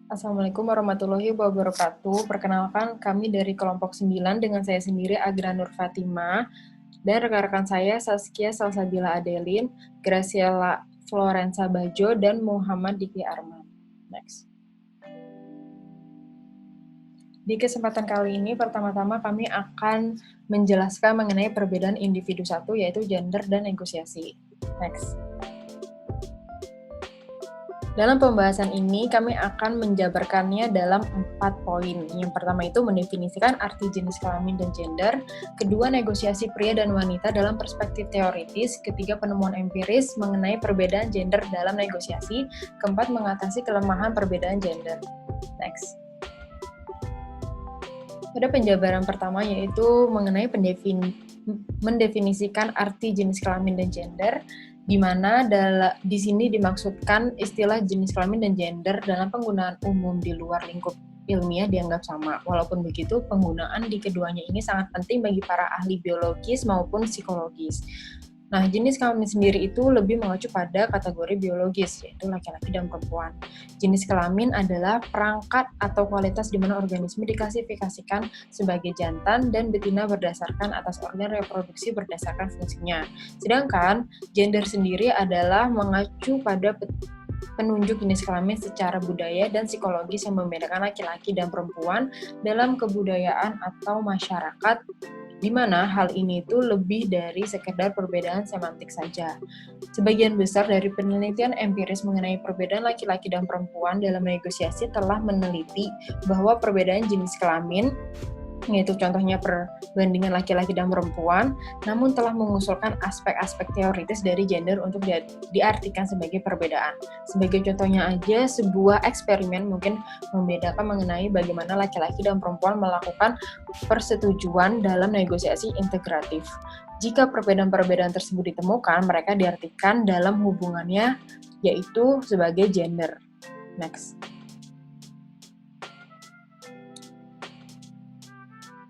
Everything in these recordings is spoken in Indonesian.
Assalamualaikum warahmatullahi wabarakatuh. Perkenalkan, kami dari kelompok 9 dengan saya sendiri Agra Nur Fatima dan rekan-rekan saya Saskia Salsabila Adelin, Graciela Florenza Bajo, dan Muhammad Diki Arman. Next. Di kesempatan kali ini, pertama-tama kami akan menjelaskan mengenai perbedaan individu satu, yaitu gender dan negosiasi. Next. Dalam pembahasan ini, kami akan menjabarkannya dalam 4 poin. Yang pertama itu mendefinisikan arti jenis kelamin dan gender. Kedua, negosiasi pria dan wanita dalam perspektif teoritis. Ketiga, penemuan empiris mengenai perbedaan gender dalam negosiasi. Keempat, mengatasi kelemahan perbedaan gender. Next. Pada penjabaran pertama yaitu mengenai mendefinisikan arti jenis kelamin dan gender, di mana di sini dimaksudkan istilah jenis kelamin dan gender dalam penggunaan umum di luar lingkup ilmiah dianggap sama. Walaupun begitu, penggunaan di keduanya ini sangat penting bagi para ahli biologis maupun psikologis. Nah, jenis kelamin sendiri itu lebih mengacu pada kategori biologis, yaitu laki-laki dan perempuan. Jenis kelamin adalah perangkat atau kualitas di mana organisme diklasifikasikan sebagai jantan dan betina berdasarkan atas organ reproduksi berdasarkan fungsinya. Sedangkan gender sendiri adalah mengacu pada penunjuk jenis kelamin secara budaya dan psikologis yang membedakan laki-laki dan perempuan dalam kebudayaan atau masyarakat, di mana hal ini itu lebih dari sekedar perbedaan semantik saja. Sebagian besar dari penelitian empiris mengenai perbedaan laki-laki dan perempuan dalam negosiasi telah meneliti bahwa perbedaan jenis kelamin, yaitu contohnya perbandingan laki-laki dan perempuan, namun telah mengusulkan aspek-aspek teoritis dari gender untuk diartikan sebagai perbedaan. Sebagai contohnya aja, sebuah eksperimen mungkin membedakan mengenai bagaimana laki-laki dan perempuan melakukan persetujuan dalam negosiasi integratif. Jika perbedaan-perbedaan tersebut ditemukan, mereka diartikan dalam hubungannya, yaitu sebagai gender. Next.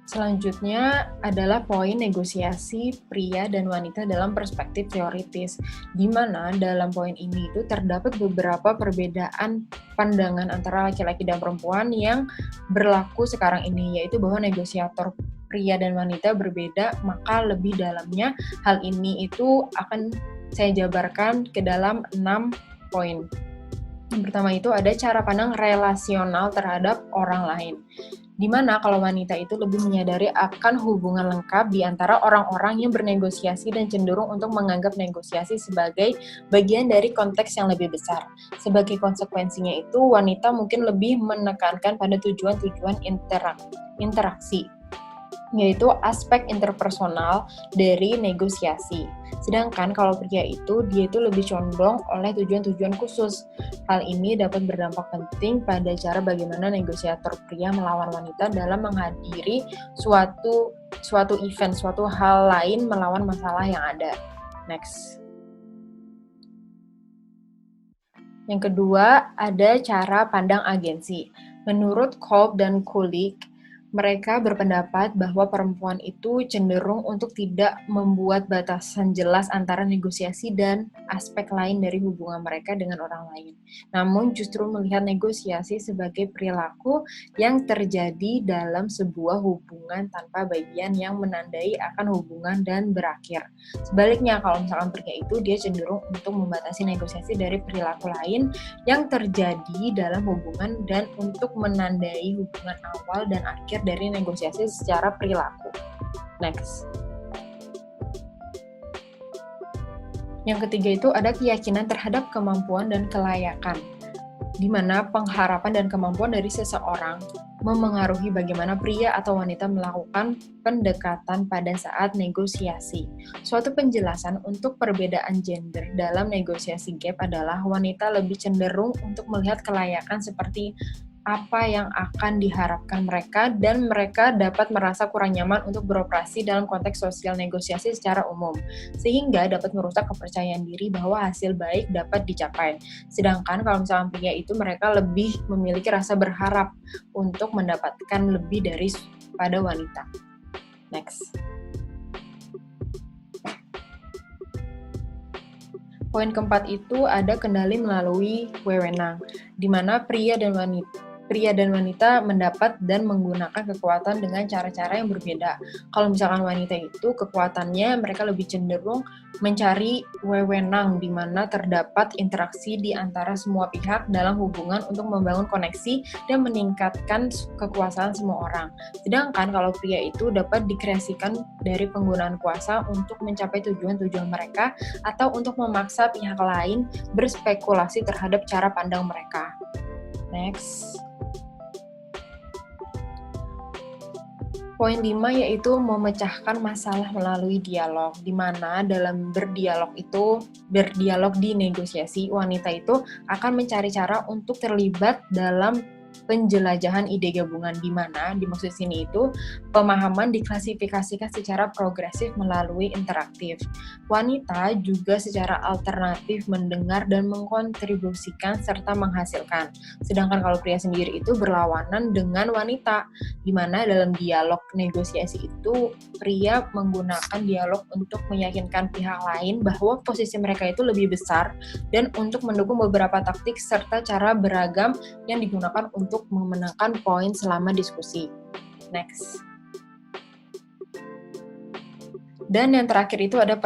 Selanjutnya adalah poin negosiasi pria dan wanita dalam perspektif teoritis, di mana dalam poin ini itu terdapat beberapa perbedaan pandangan antara laki-laki dan perempuan yang berlaku sekarang ini, yaitu bahwa negosiator pria dan wanita berbeda, maka lebih dalamnya hal ini itu akan saya jabarkan ke dalam 6 poin. Yang pertama itu ada cara pandang relasional terhadap orang lain, di mana kalau wanita itu lebih menyadari akan hubungan lengkap di antara orang-orang yang bernegosiasi dan cenderung untuk menganggap negosiasi sebagai bagian dari konteks yang lebih besar. Sebagai konsekuensinya itu, wanita mungkin lebih menekankan pada tujuan-tujuan interaksi, yaitu aspek interpersonal dari negosiasi. Sedangkan kalau pria itu, dia itu lebih condong oleh tujuan-tujuan khusus. Hal ini dapat berdampak penting pada cara bagaimana negosiator pria melawan wanita dalam menghadiri suatu event, suatu hal lain melawan masalah yang ada. Next. Yang kedua, ada cara pandang agensi. Menurut Kolb dan Kulik, mereka berpendapat bahwa perempuan itu cenderung untuk tidak membuat batasan jelas antara negosiasi dan aspek lain dari hubungan mereka dengan orang lain. Namun justru melihat negosiasi sebagai perilaku yang terjadi dalam sebuah hubungan tanpa bagian yang menandai akan hubungan dan berakhir. Sebaliknya, kalau misalkan pria itu, dia cenderung untuk membatasi negosiasi dari perilaku lain yang terjadi dalam hubungan dan untuk menandai hubungan awal dan akhir dari negosiasi secara perilaku. Next. Yang ketiga itu ada keyakinan terhadap kemampuan dan kelayakan, di mana pengharapan dan kemampuan dari seseorang memengaruhi bagaimana pria atau wanita melakukan pendekatan pada saat negosiasi. Suatu penjelasan untuk perbedaan gender dalam negosiasi gap adalah wanita lebih cenderung untuk melihat kelayakan seperti apa yang akan diharapkan mereka, dan mereka dapat merasa kurang nyaman untuk beroperasi dalam konteks sosial negosiasi secara umum, sehingga dapat merusak kepercayaan diri bahwa hasil baik dapat dicapai. Sedangkan kalau misalnya pria itu, mereka lebih memiliki rasa berharap untuk mendapatkan lebih dari pada wanita. Next. Poin keempat itu ada kendali melalui wewenang, di mana pria dan wanita pria dan wanita mendapat dan menggunakan kekuatan dengan cara-cara yang berbeda. Kalau misalkan wanita itu kekuatannya mereka lebih cenderung mencari wewenang di mana terdapat interaksi di antara semua pihak dalam hubungan untuk membangun koneksi dan meningkatkan kekuasaan semua orang. Sedangkan kalau pria itu dapat dikreasikan dari penggunaan kuasa untuk mencapai tujuan-tujuan mereka atau untuk memaksa pihak lain berspekulasi terhadap cara pandang mereka. Next. Poin 5 yaitu memecahkan masalah melalui dialog, di mana dalam berdialog di negosiasi, wanita itu akan mencari cara untuk terlibat dalam penjelajahan ide gabungan, di mana dimaksud sini itu pemahaman diklasifikasikan secara progresif melalui interaktif. Wanita juga secara alternatif mendengar dan mengkontribusikan serta menghasilkan. Sedangkan kalau pria sendiri itu berlawanan dengan wanita, di mana dalam dialog negosiasi itu pria menggunakan dialog untuk meyakinkan pihak lain bahwa posisi mereka itu lebih besar dan untuk mendukung beberapa taktik serta cara beragam yang digunakan untuk memenangkan poin selama diskusi. Next. Dan yang terakhir itu ada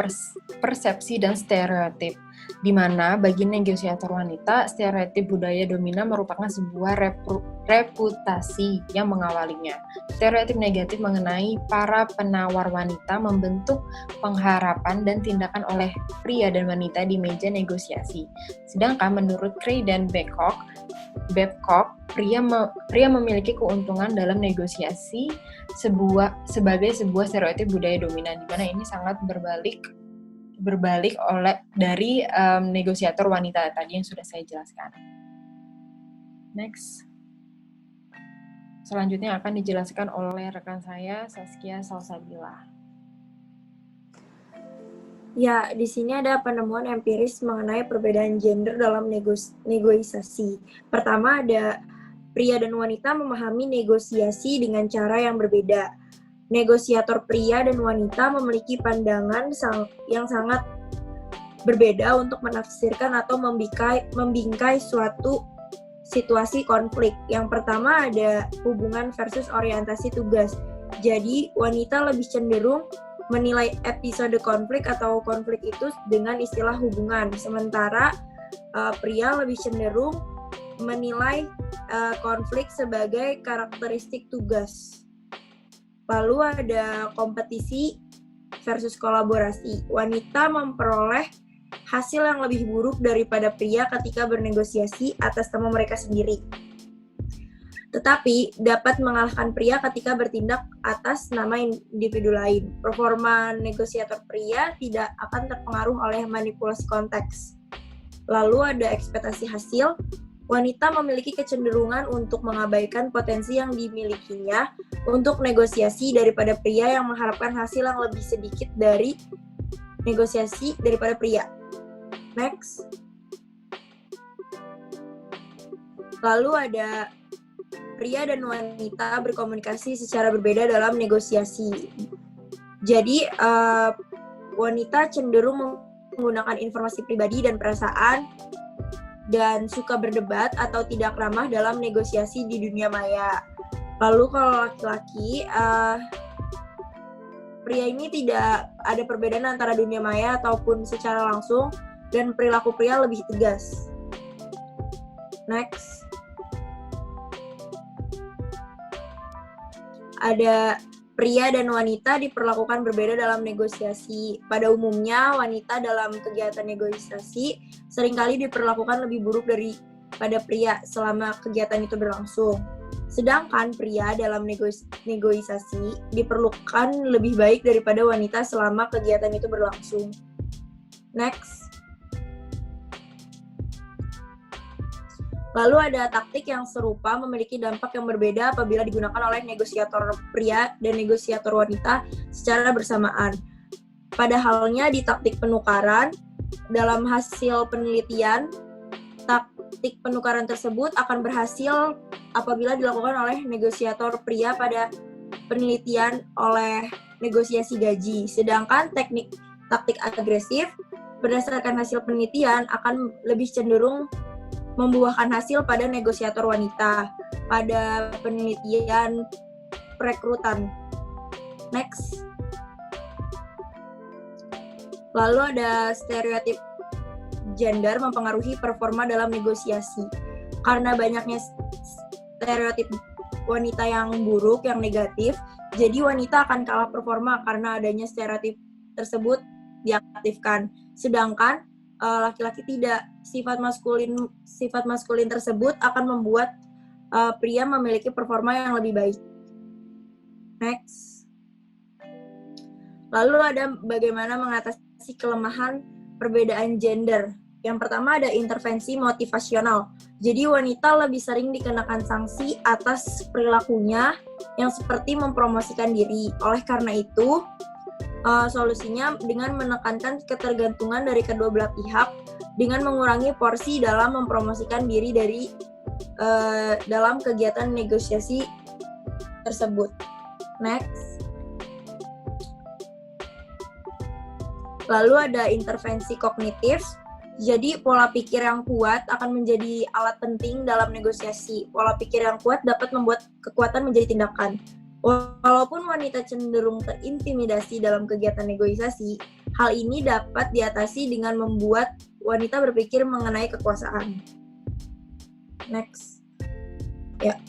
persepsi dan stereotip, di mana bagi negosiator wanita, stereotip budaya dominan merupakan sebuah reputasi yang mengawalinya. Stereotip negatif mengenai para penawar wanita membentuk pengharapan dan tindakan oleh pria dan wanita di meja negosiasi. Sedangkan menurut Cray dan Babcock, pria memiliki keuntungan dalam negosiasi sebagai sebuah stereotip budaya dominan, di mana ini sangat berbalik oleh dari negosiator wanita tadi yang sudah saya jelaskan. Next. Selanjutnya akan dijelaskan oleh rekan saya, Saskia Salsabila. Ya, di sini ada penemuan empiris mengenai perbedaan gender dalam negosiasi. Pertama, ada pria dan wanita memahami negosiasi dengan cara yang berbeda. Negosiator pria dan wanita memiliki pandangan yang sangat berbeda untuk menafsirkan atau membingkai suatu situasi konflik. Yang pertama ada hubungan versus orientasi tugas. Jadi, wanita lebih cenderung menilai episode konflik atau konflik itu dengan istilah hubungan, sementara pria lebih cenderung menilai konflik sebagai karakteristik tugas. Lalu ada kompetisi versus kolaborasi. Wanita memperoleh hasil yang lebih buruk daripada pria ketika bernegosiasi atas nama mereka sendiri, tetapi dapat mengalahkan pria ketika bertindak atas nama individu lain. Performa negosiator pria tidak akan terpengaruh oleh manipulasi konteks. Lalu ada ekspektasi hasil. Wanita memiliki kecenderungan untuk mengabaikan potensi yang dimilikinya untuk negosiasi daripada pria yang mengharapkan hasil yang lebih sedikit dari negosiasi daripada pria. Next. Lalu ada pria dan wanita berkomunikasi secara berbeda dalam negosiasi. Jadi, wanita cenderung menggunakan informasi pribadi dan perasaan dan suka berdebat atau tidak ramah dalam negosiasi di dunia maya. Lalu kalau laki-laki, pria ini tidak ada perbedaan antara dunia maya ataupun secara langsung, dan perilaku pria lebih tegas. Next. Ada pria dan wanita diperlakukan berbeda dalam negosiasi. Pada umumnya, wanita dalam kegiatan negosiasi seringkali diperlakukan lebih buruk daripada pria selama kegiatan itu berlangsung. Sedangkan pria dalam negosiasi diperlukan lebih baik daripada wanita selama kegiatan itu berlangsung. Next. Lalu ada taktik yang serupa memiliki dampak yang berbeda apabila digunakan oleh negosiator pria dan negosiator wanita secara bersamaan. Pada halnya di taktik penukaran, dalam hasil penelitian, taktik penukaran tersebut akan berhasil apabila dilakukan oleh negosiator pria pada penelitian oleh negosiasi gaji. Sedangkan taktik agresif berdasarkan hasil penelitian akan lebih cenderung membuahkan hasil pada negosiator wanita pada penelitian perekrutan. Next. Lalu ada stereotip gender mempengaruhi performa dalam negosiasi. Karena banyaknya stereotip wanita yang buruk, yang negatif, jadi wanita akan kalah performa karena adanya stereotip tersebut diaktifkan. Sedangkan laki-laki tidak. Sifat maskulin tersebut akan membuat pria memiliki performa yang lebih baik. Next. Lalu ada bagaimana mengatasi kelemahan perbedaan gender. Yang pertama ada intervensi motivasional. Jadi wanita lebih sering dikenakan sanksi atas perilakunya yang seperti mempromosikan diri. Oleh karena itu, solusinya dengan menekankan ketergantungan dari kedua belah pihak dengan mengurangi porsi dalam mempromosikan diri dari dalam kegiatan negosiasi tersebut. Next. Lalu ada intervensi kognitif. Jadi pola pikir yang kuat akan menjadi alat penting dalam negosiasi. Pola pikir yang kuat dapat membuat kekuatan menjadi tindakan. Walaupun wanita cenderung terintimidasi dalam kegiatan negosiasi, hal ini dapat diatasi dengan membuat wanita berpikir mengenai kekuasaan. Next. Ya.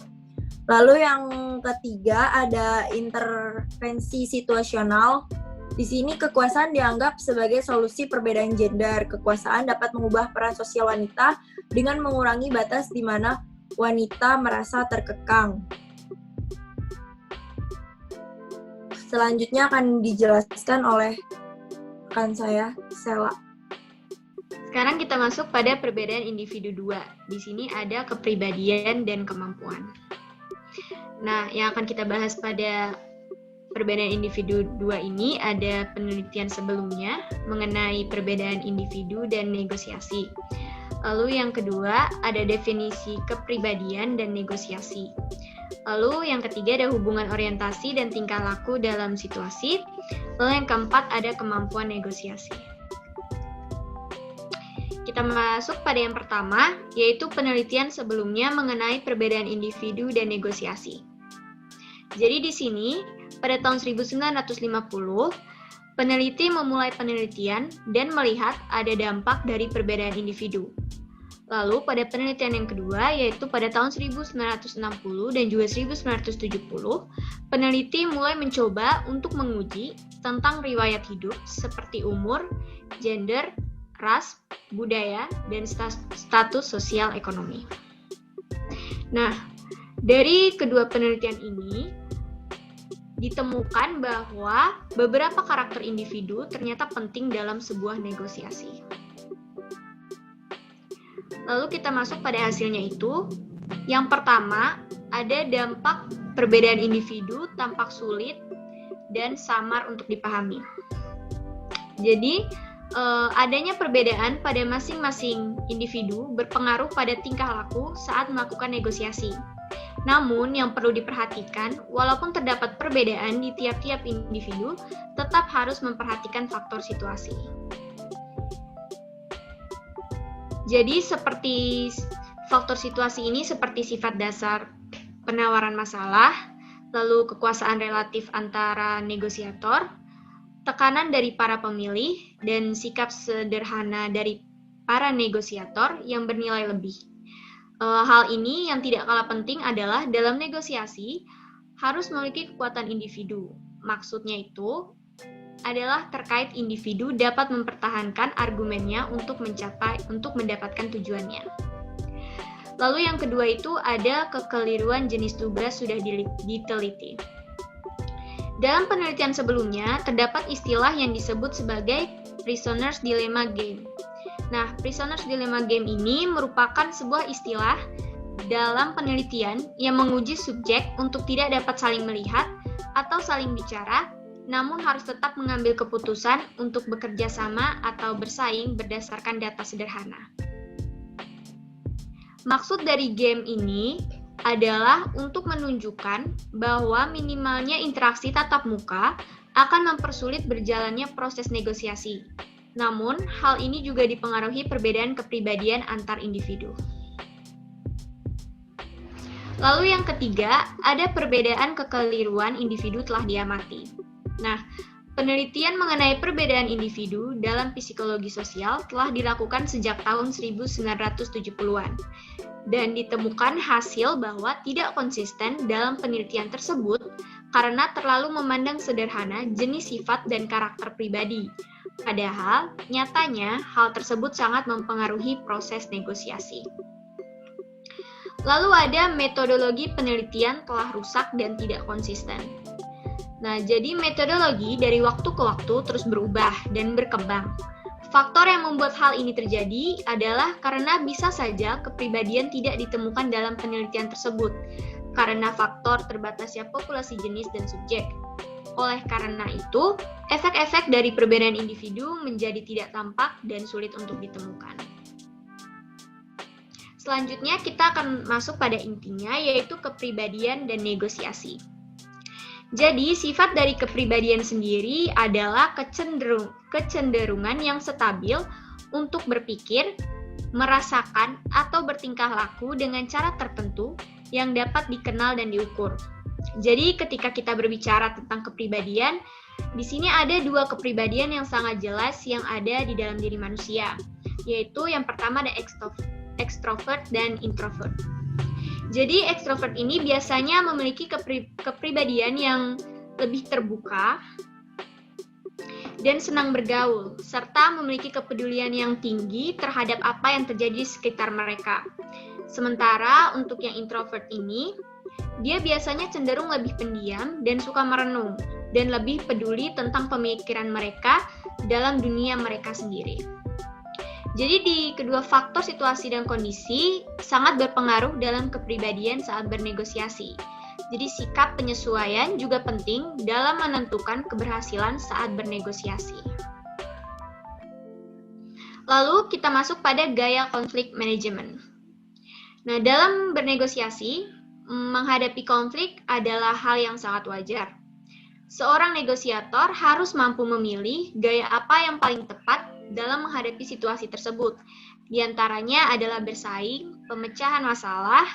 Lalu yang ketiga ada intervensi situasional. Di sini kekuasaan dianggap sebagai solusi perbedaan gender. Kekuasaan dapat mengubah peran sosial wanita dengan mengurangi batas di mana wanita merasa terkekang. Selanjutnya akan dijelaskan oleh rekan saya, Sela. Sekarang kita masuk pada perbedaan individu 2. Di sini ada kepribadian dan kemampuan. Nah, yang akan kita bahas pada perbedaan individu 2 ini ada penelitian sebelumnya mengenai perbedaan individu dan negosiasi. Lalu yang kedua ada definisi kepribadian dan negosiasi. Lalu yang ketiga ada hubungan orientasi dan tingkah laku dalam situasi. Lalu yang keempat ada kemampuan negosiasi. Kita masuk pada yang pertama, yaitu penelitian sebelumnya mengenai perbedaan individu dan negosiasi. Jadi di sini pada tahun 1950, peneliti memulai penelitian dan melihat ada dampak dari perbedaan individu. Lalu pada penelitian yang kedua, yaitu pada tahun 1960 dan juga 1970, peneliti mulai mencoba untuk menguji tentang riwayat hidup seperti umur, gender, ras, budaya, dan status sosial ekonomi. Nah, dari kedua penelitian ini, ditemukan bahwa beberapa karakter individu ternyata penting dalam sebuah negosiasi. Lalu kita masuk pada hasilnya itu. Yang pertama, ada dampak perbedaan individu tampak sulit dan samar untuk dipahami. Jadi, adanya perbedaan pada masing-masing individu berpengaruh pada tingkah laku saat melakukan negosiasi. Namun, yang perlu diperhatikan, walaupun terdapat perbedaan di tiap-tiap individu, tetap harus memperhatikan faktor situasi. Jadi, seperti faktor situasi ini seperti sifat dasar penawaran masalah, lalu kekuasaan relatif antara negosiator, tekanan dari para pemilih, dan sikap sederhana dari para negosiator yang bernilai lebih. Hal ini yang tidak kalah penting adalah dalam negosiasi harus memiliki kekuatan individu. Maksudnya itu adalah terkait individu dapat mempertahankan argumennya untuk mendapatkan tujuannya. Lalu yang kedua itu ada kekeliruan jenis tugas sudah diteliti. Dalam penelitian sebelumnya terdapat istilah yang disebut sebagai prisoner's dilemma game. Nah, Prisoner's Dilemma Game ini merupakan sebuah istilah dalam penelitian yang menguji subjek untuk tidak dapat saling melihat atau saling bicara, namun harus tetap mengambil keputusan untuk bekerja sama atau bersaing berdasarkan data sederhana. Maksud dari game ini adalah untuk menunjukkan bahwa minimalnya interaksi tatap muka akan mempersulit berjalannya proses negosiasi. Namun, hal ini juga dipengaruhi perbedaan kepribadian antar individu. Lalu yang ketiga, ada perbedaan kekeliruan individu telah diamati. Nah, penelitian mengenai perbedaan individu dalam psikologi sosial telah dilakukan sejak tahun 1970-an. Dan ditemukan hasil bahwa tidak konsisten dalam penelitian tersebut karena terlalu memandang sederhana jenis sifat dan karakter pribadi. Padahal, nyatanya hal tersebut sangat mempengaruhi proses negosiasi. Lalu ada metodologi penelitian telah rusak dan tidak konsisten. Nah, jadi metodologi dari waktu ke waktu terus berubah dan berkembang. Faktor yang membuat hal ini terjadi adalah karena bisa saja kepribadian tidak ditemukan dalam penelitian tersebut, karena faktor terbatasnya populasi jenis dan subjek. Oleh karena itu, efek-efek dari perbedaan individu menjadi tidak tampak dan sulit untuk ditemukan. Selanjutnya kita akan masuk pada intinya, yaitu kepribadian dan negosiasi. Jadi, sifat dari kepribadian sendiri adalah kecenderungan yang stabil untuk berpikir, merasakan, atau bertingkah laku dengan cara tertentu yang dapat dikenal dan diukur. Jadi, ketika kita berbicara tentang kepribadian, di sini ada dua kepribadian yang sangat jelas yang ada di dalam diri manusia, yaitu yang pertama ada ekstrovert dan introvert. Jadi ekstrovert ini biasanya memiliki kepribadian yang lebih terbuka dan senang bergaul, serta memiliki kepedulian yang tinggi terhadap apa yang terjadi di sekitar mereka. Sementara untuk yang introvert ini, dia biasanya cenderung lebih pendiam dan suka merenung, dan lebih peduli tentang pemikiran mereka dalam dunia mereka sendiri. Jadi di kedua faktor situasi dan kondisi sangat berpengaruh dalam kepribadian saat bernegosiasi. Jadi sikap penyesuaian juga penting dalam menentukan keberhasilan saat bernegosiasi. Lalu kita masuk pada gaya konflik manajemen. Nah, dalam bernegosiasi, menghadapi konflik adalah hal yang sangat wajar. Seorang negosiator harus mampu memilih gaya apa yang paling tepat dalam menghadapi situasi tersebut. Di antaranya adalah bersaing, pemecahan masalah,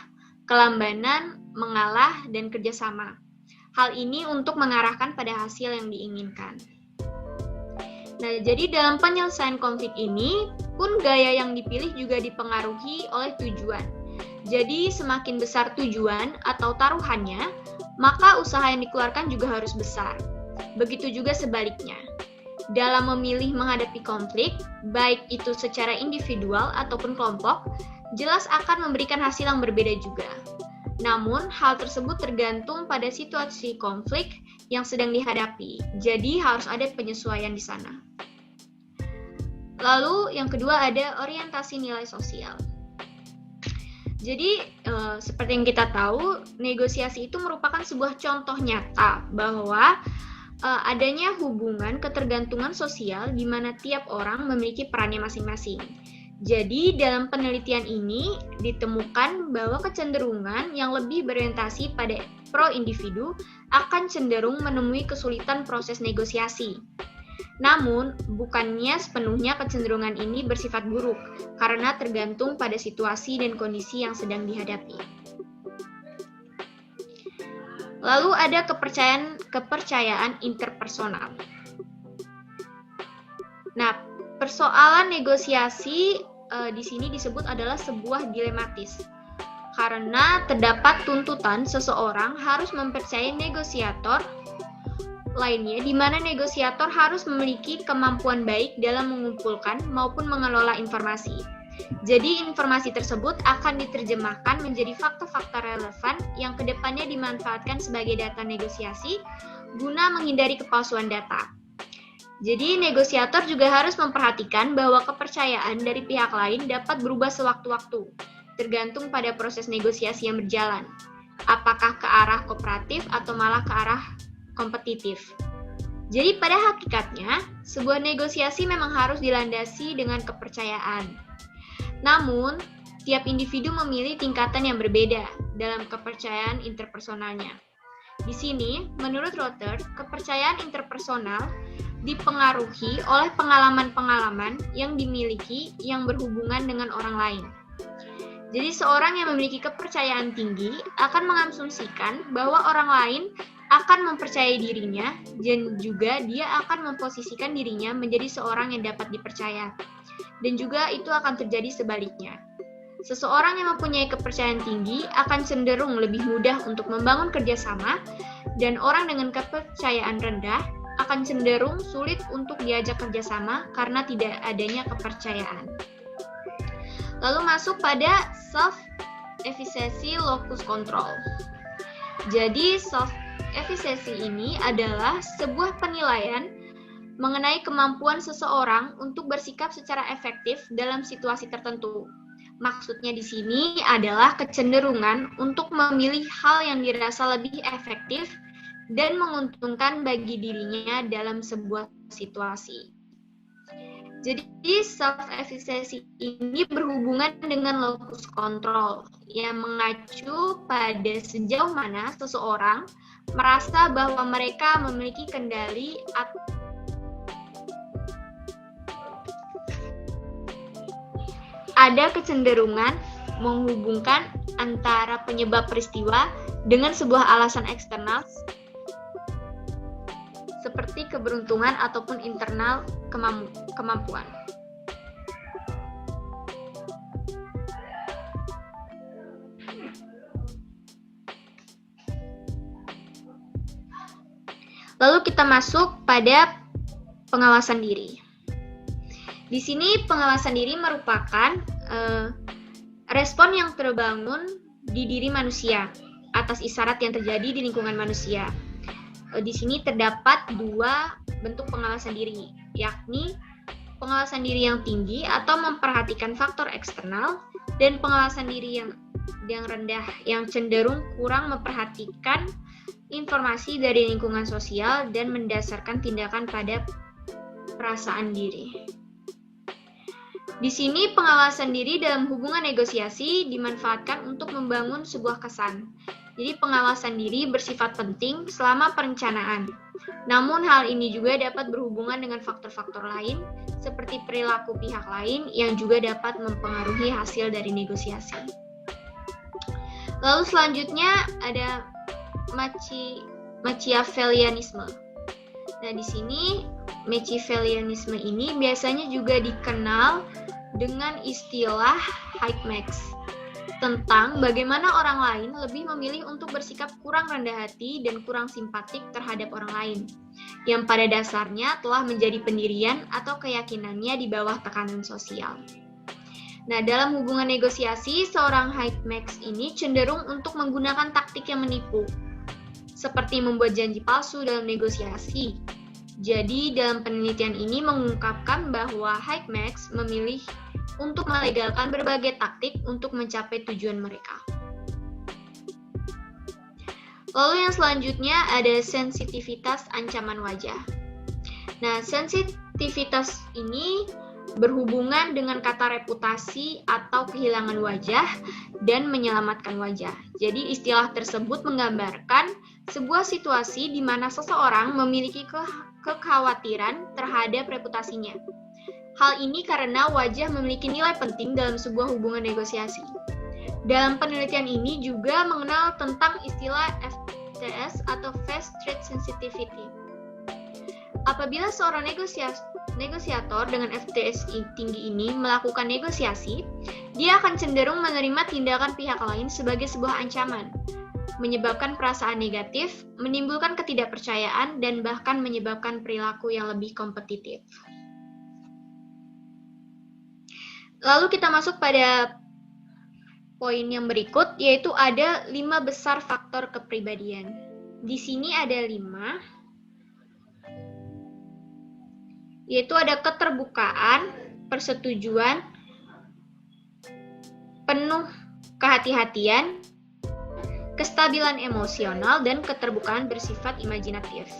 kelambanan, mengalah, dan kerjasama. Hal ini untuk mengarahkan pada hasil yang diinginkan. Nah, jadi dalam penyelesaian konflik ini pun gaya yang dipilih juga dipengaruhi oleh tujuan. Jadi semakin besar tujuan atau taruhannya, maka usaha yang dikeluarkan juga harus besar. Begitu juga sebaliknya. Dalam memilih menghadapi konflik, baik itu secara individual ataupun kelompok, jelas akan memberikan hasil yang berbeda juga. Namun, hal tersebut tergantung pada situasi konflik yang sedang dihadapi. Jadi, harus ada penyesuaian di sana. Lalu, yang kedua ada orientasi nilai sosial. Jadi, seperti yang kita tahu, negosiasi itu merupakan sebuah contoh nyata bahwa adanya hubungan ketergantungan sosial di mana tiap orang memiliki perannya masing-masing. Jadi, dalam penelitian ini ditemukan bahwa kecenderungan yang lebih berorientasi pada pro-individu akan cenderung menemui kesulitan proses negosiasi. Namun, bukannya sepenuhnya kecenderungan ini bersifat buruk, karena tergantung pada situasi dan kondisi yang sedang dihadapi. Lalu ada kepercayaan interpersonal. Nah, persoalan negosiasi di sini disebut adalah sebuah dilematis. Karena terdapat tuntutan seseorang harus mempercayai negosiator lainnya, di mana negosiator harus memiliki kemampuan baik dalam mengumpulkan maupun mengelola informasi. Jadi informasi tersebut akan diterjemahkan menjadi fakta-fakta relevan yang kedepannya dimanfaatkan sebagai data negosiasi guna menghindari kepalsuan data. Jadi negosiator juga harus memperhatikan bahwa kepercayaan dari pihak lain dapat berubah sewaktu-waktu, tergantung pada proses negosiasi yang berjalan. Apakah ke arah kooperatif atau malah ke arah kompetitif. Jadi pada hakikatnya, sebuah negosiasi memang harus dilandasi dengan kepercayaan. Namun, tiap individu memilih tingkatan yang berbeda dalam kepercayaan interpersonalnya. Di sini, menurut Rother, kepercayaan interpersonal dipengaruhi oleh pengalaman-pengalaman yang dimiliki yang berhubungan dengan orang lain. Jadi seorang yang memiliki kepercayaan tinggi akan mengasumsikan bahwa orang lain akan mempercayai dirinya dan juga dia akan memposisikan dirinya menjadi seorang yang dapat dipercaya. Dan juga itu akan terjadi sebaliknya. Seseorang yang mempunyai kepercayaan tinggi akan cenderung lebih mudah untuk membangun kerjasama, dan orang dengan kepercayaan rendah akan cenderung sulit untuk diajak kerjasama karena tidak adanya kepercayaan. Lalu masuk pada self-efficacy locus control. Jadi self-efficacy ini adalah sebuah penilaian mengenai kemampuan seseorang untuk bersikap secara efektif dalam situasi tertentu. Maksudnya di sini adalah kecenderungan untuk memilih hal yang dirasa lebih efektif dan menguntungkan bagi dirinya dalam sebuah situasi. Jadi self-efficacy ini berhubungan dengan locus control yang mengacu pada sejauh mana seseorang merasa bahwa mereka memiliki kendali ada kecenderungan menghubungkan antara penyebab peristiwa dengan sebuah alasan eksternal seperti keberuntungan ataupun internal kemampuan. Lalu kita masuk pada pengawasan diri. Di sini pengawasan diri merupakan respon yang terbangun di diri manusia atas isyarat yang terjadi di lingkungan manusia. Di sini terdapat dua bentuk pengawasan diri, yakni pengawasan diri yang tinggi atau memperhatikan faktor eksternal dan pengawasan diri yang rendah yang cenderung kurang memperhatikan informasi dari lingkungan sosial dan mendasarkan tindakan pada perasaan diri. Di sini pengawasan diri dalam hubungan negosiasi dimanfaatkan untuk membangun sebuah kesan. Jadi pengawasan diri bersifat penting selama perencanaan. Namun hal ini juga dapat berhubungan dengan faktor-faktor lain seperti perilaku pihak lain yang juga dapat mempengaruhi hasil dari negosiasi. Lalu selanjutnya ada Machiavellianisme. Nah, di sini Machiavellianisme ini biasanya juga dikenal dengan istilah Hypemax tentang bagaimana orang lain lebih memilih untuk bersikap kurang rendah hati dan kurang simpatik terhadap orang lain, yang pada dasarnya telah menjadi pendirian atau keyakinannya di bawah tekanan sosial. Nah, dalam hubungan negosiasi, seorang Hypemax ini cenderung untuk menggunakan taktik yang menipu, seperti membuat janji palsu dalam negosiasi. Jadi, dalam penelitian ini mengungkapkan bahwa Hypemax memilih untuk melegalkan berbagai taktik untuk mencapai tujuan mereka. Lalu yang selanjutnya ada sensitivitas ancaman wajah. Nah, sensitivitas ini berhubungan dengan kata reputasi atau kehilangan wajah dan menyelamatkan wajah. Jadi istilah tersebut menggambarkan sebuah situasi di mana seseorang memiliki kekhawatiran terhadap reputasinya. Hal ini karena wajah memiliki nilai penting dalam sebuah hubungan negosiasi. Dalam penelitian ini juga mengenal tentang istilah FTS atau Face Trait Sensitivity. Apabila seorang negosiator dengan FTS tinggi ini melakukan negosiasi, dia akan cenderung menerima tindakan pihak lain sebagai sebuah ancaman, menyebabkan perasaan negatif, menimbulkan ketidakpercayaan, dan bahkan menyebabkan perilaku yang lebih kompetitif. Lalu kita masuk pada poin yang berikut, yaitu ada 5 besar faktor kepribadian. Di sini ada 5, yaitu ada keterbukaan, persetujuan, penuh kehati-hatian, kestabilan emosional, dan keterbukaan bersifat imajinatif.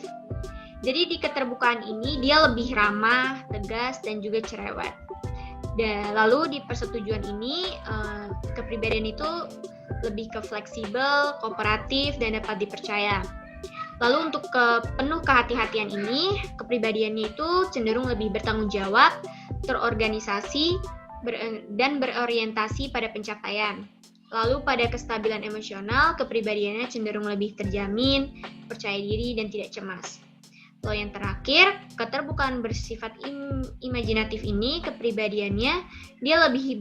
Jadi di keterbukaan ini dia lebih ramah, tegas, dan juga cerewet. Dan lalu di persetujuan ini kepribadian itu lebih ke fleksibel, kooperatif, dan dapat dipercaya. Lalu untuk penuh kehati-hatian ini, kepribadiannya itu cenderung lebih bertanggung jawab, terorganisasi, dan berorientasi pada pencapaian. Lalu pada kestabilan emosional, kepribadiannya cenderung lebih terjamin, percaya diri, dan tidak cemas. Lalu yang terakhir, keterbukaan bersifat imajinatif ini, kepribadiannya, dia lebih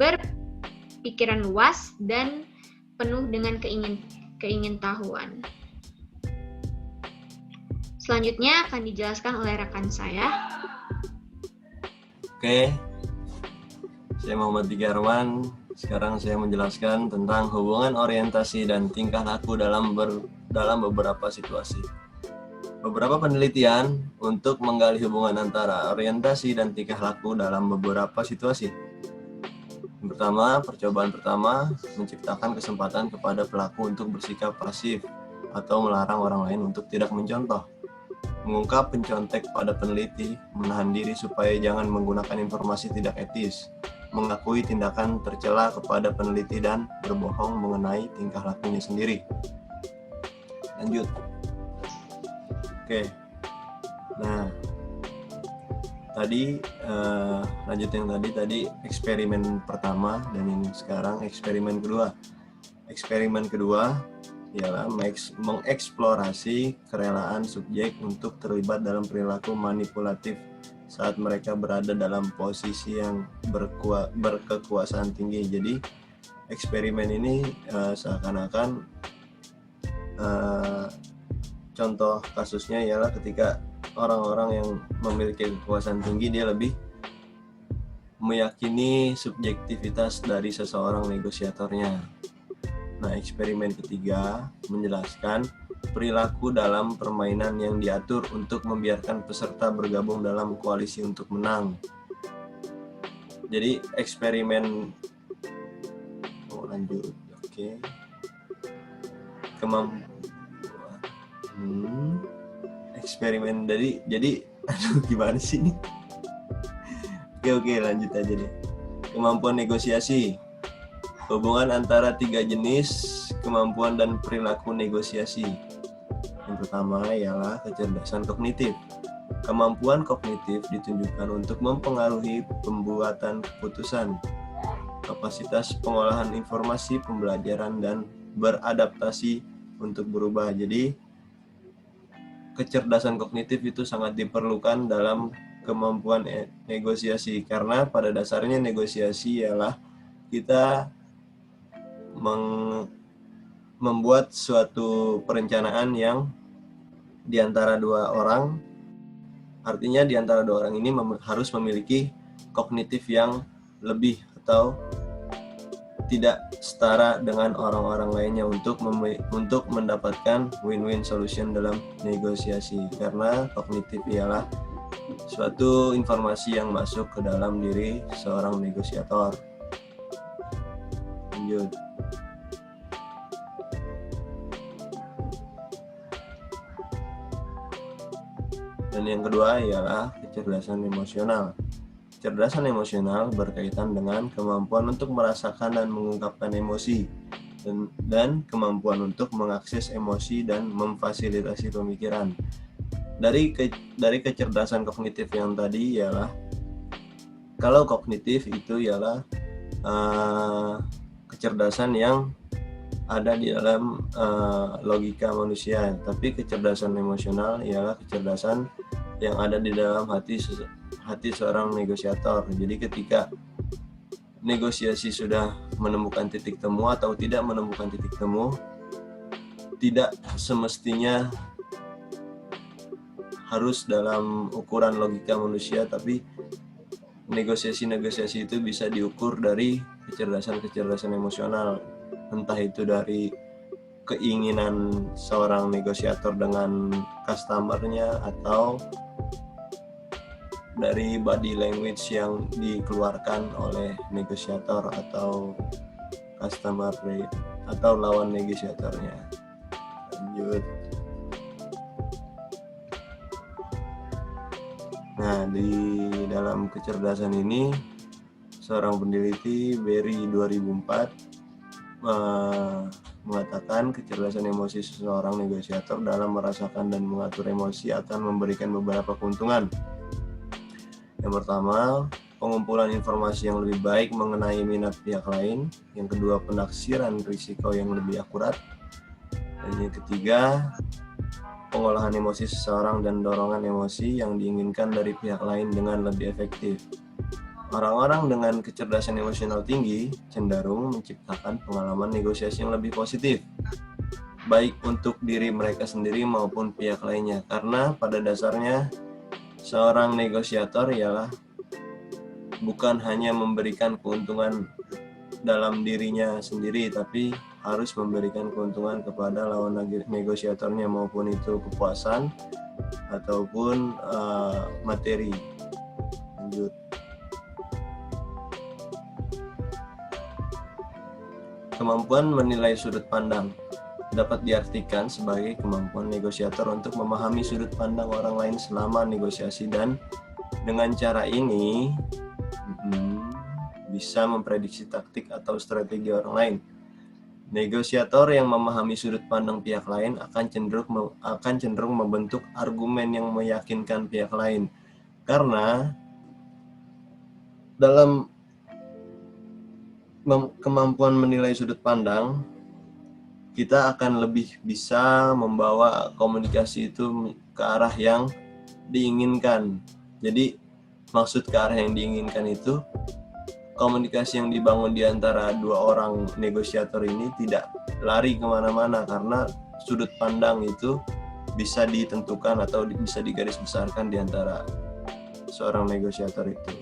berpikiran luas dan penuh dengan keingintahuan. Selanjutnya akan dijelaskan oleh rekan saya. Oke, saya Muhammad Diki Arman. Sekarang saya menjelaskan tentang hubungan orientasi dan tingkah laku dalam beberapa situasi. Beberapa penelitian untuk menggali hubungan antara orientasi dan tingkah laku dalam beberapa situasi. Yang pertama, percobaan pertama menciptakan kesempatan kepada pelaku untuk bersikap pasif atau melarang orang lain untuk tidak mencontoh. Mengungkap pencontek pada peneliti, menahan diri supaya jangan menggunakan informasi tidak etis, mengakui tindakan tercela kepada peneliti dan berbohong mengenai tingkah lakunya sendiri. Lanjut. Oke. Nah, tadi lanjut yang tadi eksperimen pertama dan ini sekarang eksperimen kedua. Eksperimen kedua ialah mengeksplorasi kerelaan subjek untuk terlibat dalam perilaku manipulatif saat mereka berada dalam posisi yang berkekuasaan tinggi. Jadi eksperimen ini seakan-akan contoh kasusnya ialah ketika orang-orang yang memiliki kekuasaan tinggi, dia lebih meyakini subjektivitas dari seseorang negosiatornya. Nah, eksperimen ketiga menjelaskan perilaku dalam permainan yang diatur untuk membiarkan peserta bergabung dalam koalisi untuk menang. Jadi eksperimen lanjut. Oke. Eksperimen jadi aduh gimana sih ini? Oke, lanjut aja deh. Kemampuan negosiasi. Hubungan antara 3 jenis kemampuan dan perilaku negosiasi. Yang pertama ialah kecerdasan kognitif. Kemampuan kognitif ditunjukkan untuk mempengaruhi pembuatan keputusan, kapasitas pengolahan informasi, pembelajaran, dan beradaptasi untuk berubah. Jadi, kecerdasan kognitif itu sangat diperlukan dalam kemampuan negosiasi, karena pada dasarnya negosiasi ialah kita membuat suatu perencanaan yang diantara dua orang, artinya diantara dua orang ini harus memiliki kognitif yang lebih atau tidak setara dengan orang-orang lainnya untuk mendapatkan win-win solution dalam negosiasi, karena kognitif ialah suatu informasi yang masuk ke dalam diri seorang negosiator. Lanjut. Dan yang kedua ialah kecerdasan emosional. Kecerdasan emosional berkaitan dengan kemampuan untuk merasakan dan mengungkapkan emosi dan kemampuan untuk mengakses emosi dan memfasilitasi pemikiran. Dari kecerdasan kognitif yang tadi ialah, kalau kognitif itu ialah kecerdasan yang ada di dalam logika manusia, tapi kecerdasan emosional ialah kecerdasan yang ada di dalam hati seorang negosiator. Jadi ketika negosiasi sudah menemukan titik temu atau tidak menemukan titik temu, tidak semestinya harus dalam ukuran logika manusia, tapi negosiasi itu bisa diukur dari kecerdasan emosional, entah itu dari keinginan seorang negosiator dengan customer-nya atau dari body language yang dikeluarkan oleh negosiator atau customer atau lawan negosiatornya. Lanjut. Nah, di dalam kecerdasan ini seorang peneliti Berry 2004 mengatakan kecerdasan emosi seseorang negosiator dalam merasakan dan mengatur emosi akan memberikan beberapa keuntungan. Yang pertama, pengumpulan informasi yang lebih baik mengenai minat pihak lain. Yang kedua, penaksiran risiko yang lebih akurat. Dan yang ketiga, pengolahan emosi seseorang dan dorongan emosi yang diinginkan dari pihak lain dengan lebih efektif. Orang-orang dengan kecerdasan emosional tinggi cenderung menciptakan pengalaman negosiasi yang lebih positif, baik untuk diri mereka sendiri maupun pihak lainnya, karena pada dasarnya seorang negosiator ialah bukan hanya memberikan keuntungan dalam dirinya sendiri, tapi harus memberikan keuntungan kepada lawan negosiatornya, maupun itu kepuasan ataupun materi. Lanjut. Kemampuan menilai sudut pandang dapat diartikan sebagai kemampuan negosiator untuk memahami sudut pandang orang lain selama negosiasi, dan dengan cara ini bisa memprediksi taktik atau strategi orang lain. Negosiator yang memahami sudut pandang pihak lain akan cenderung membentuk argumen yang meyakinkan pihak lain, karena dalam kemampuan menilai sudut pandang, kita akan lebih bisa membawa komunikasi itu ke arah yang diinginkan. Jadi maksud ke arah yang diinginkan itu, komunikasi yang dibangun di antara dua orang negosiator ini tidak lari kemana-mana, karena sudut pandang itu bisa ditentukan atau bisa digarisbesarkan di antara seorang negosiator itu.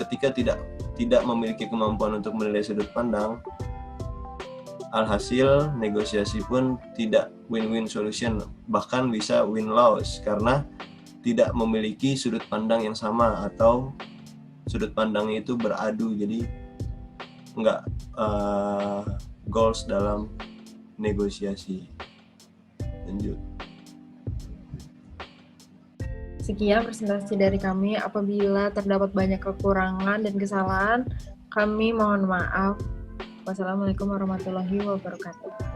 Ketika tidak memiliki kemampuan untuk menilai sudut pandang, alhasil negosiasi pun tidak win-win solution, bahkan bisa win-loss, karena tidak memiliki sudut pandang yang sama atau sudut pandangnya itu beradu, jadi nggak goals dalam negosiasi. Lanjut. Sekian presentasi dari kami. Apabila terdapat banyak kekurangan dan kesalahan, kami mohon maaf. Wassalamualaikum warahmatullahi wabarakatuh.